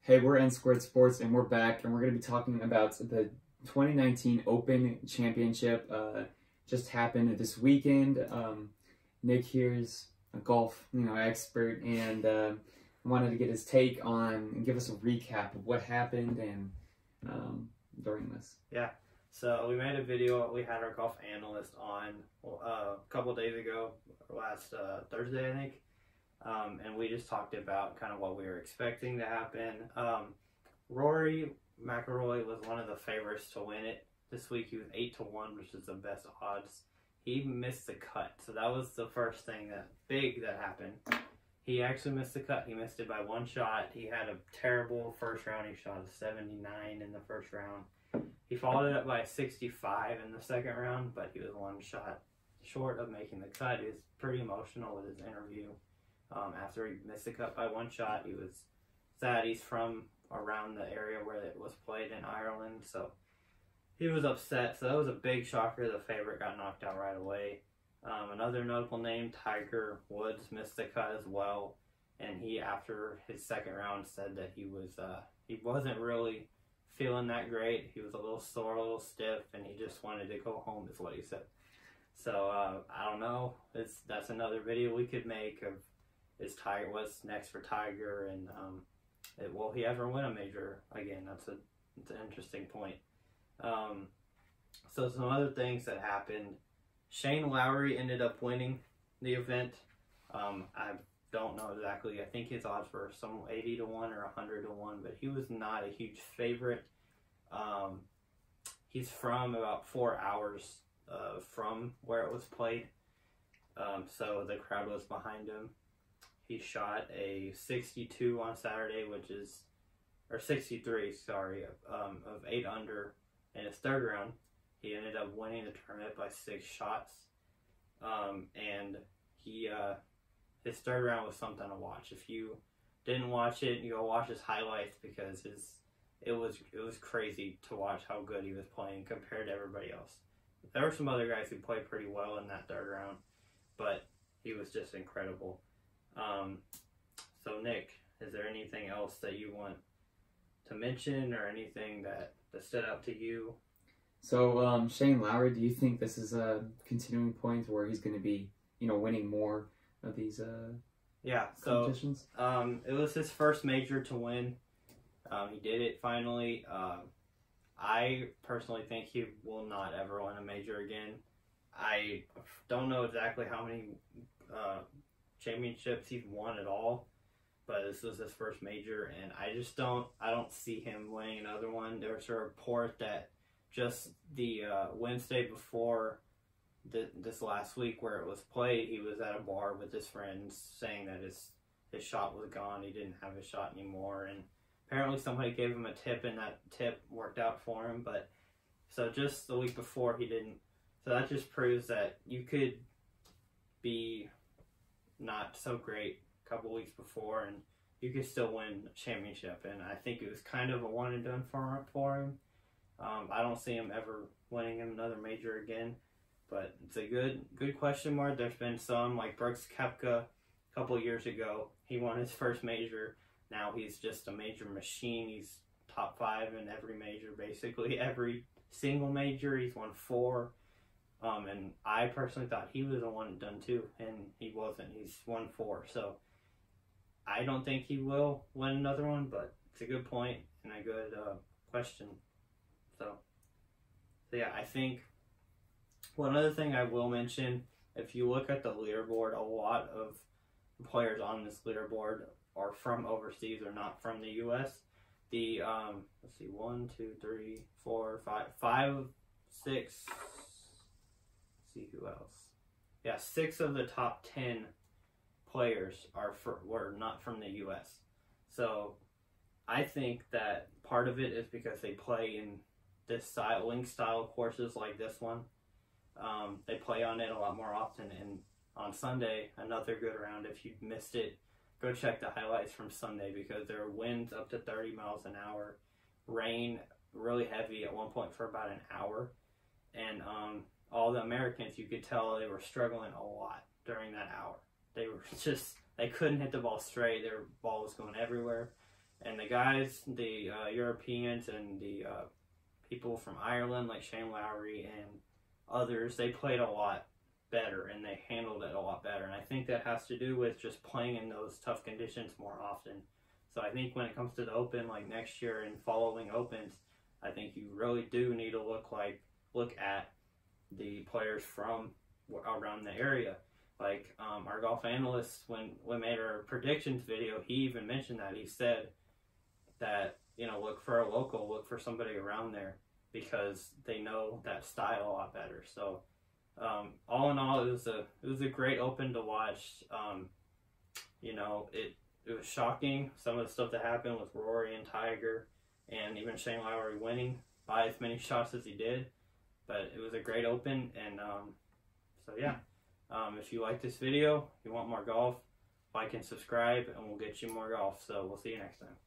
Hey, we're N Squared Sports, and we're back, and we're going to be talking about the 2019 Open Championship. Just happened this weekend. Nick here's a golf, expert, and wanted to get his take on and give us a recap of what happened and during this. Yeah. So we made a video. We had our golf analyst on a couple days ago, last Thursday, I think. And we just talked about kind of what we were expecting to happen. Rory McIlroy was one of the favorites to win it this week. He was 8-1, which is the best odds. He missed the cut, so that was the first thing that happened. He actually missed the cut. He missed it by one shot. He had a terrible first round. He shot a 79 in the first round. He followed it up by 65 in the second round, but he was one shot short of making the cut. He was pretty emotional with his interview. After he missed the cut by one shot, he was sad. He's from around the area where it was played in Ireland, so he was upset. So that was a big shocker. The favorite got knocked out right away. Another notable name, Tiger Woods, missed the cut as well, and he, after his second round, said that he wasn't really feeling that great. He was a little sore, a little stiff, and he just wanted to go home, is what he said. So I don't know. That's another video we could make of what's next for Tiger, and will he ever win a major again? That's an interesting point. So some other things that happened. Shane Lowry ended up winning the event. I don't know exactly. I think his odds were some 80-1 or 100-1, but he was not a huge favorite. He's from about 4 hours from where it was played, so the crowd was behind him. He shot a 62 on Saturday, or 63, sorry, of 8 under in his third round. He ended up winning the tournament by 6 shots, and his third round was something to watch. If you didn't watch it, you go watch his highlights, because it was crazy to watch how good he was playing compared to everybody else. There were some other guys who played pretty well in that third round, but he was just incredible. So Nick, is there anything else that you want to mention, or anything that stood out to you? So Shane Lowry, do you think this is a continuing point where he's going to be, winning more of these competitions? It was his first major to win. He did it finally. I personally think he will not ever win a major again. I don't know exactly how many championships he's won at all, but this was his first major, and I don't see him winning another one. There was a report that just the Wednesday before this last week where it was played, he was at a bar with his friends saying that his shot was gone. He didn't have his shot anymore, and apparently somebody gave him a tip, and that tip worked out for him. But so just the week before he didn't. So that just proves that you could be not so great a couple weeks before, and you could still win a championship. And I think it was kind of a one and done for him. I don't see him ever winning another major again, but it's a good question mark. There's been some, like Brooks Koepka a couple of years ago. He won his first major. Now he's just a major machine. He's top 5 in every major, basically every single major. He's won 4. And I personally thought he was a one and done too, and he wasn't. He's won 4. So I don't think he will win another one, but it's a good point and a good question. So yeah, I think one other thing I will mention, if you look at the leaderboard, a lot of the players on this leaderboard are from overseas, or not from the U.S. The let's see, 1, 2, 3, 4, 5, 6. Let's see who else. Yeah, 6 of the top 10 players were not from the U.S. So I think that part of it is because they play in this link style courses like this one. They play on it a lot more often, and on Sunday, another good round. If you missed it, go check the highlights from Sunday, because there were winds up to 30 miles an hour, rain really heavy at one point for about an hour, and all the Americans, you could tell they were struggling a lot during that hour. They couldn't hit the ball straight. Their ball was going everywhere. And the guys, the Europeans and the people from Ireland like Shane Lowry and others, they played a lot better and they handled it a lot better. And I think that has to do with just playing in those tough conditions more often. So I think when it comes to the Open, like next year and following Opens, I think you really do need to look at the players from around the area. Like our golf analyst, when we made our predictions video, he even mentioned that. He said that, you know, look for a local, look for somebody around there because they know that style a lot better. So all in all, it was a great Open to watch. You know, it was shocking, some of the stuff that happened with Rory and Tiger and even Shane Lowry winning by as many shots as he did. But it was a great Open, and so yeah. If you like this video, you want more golf, like and subscribe, and we'll get you more golf. So we'll see you next time.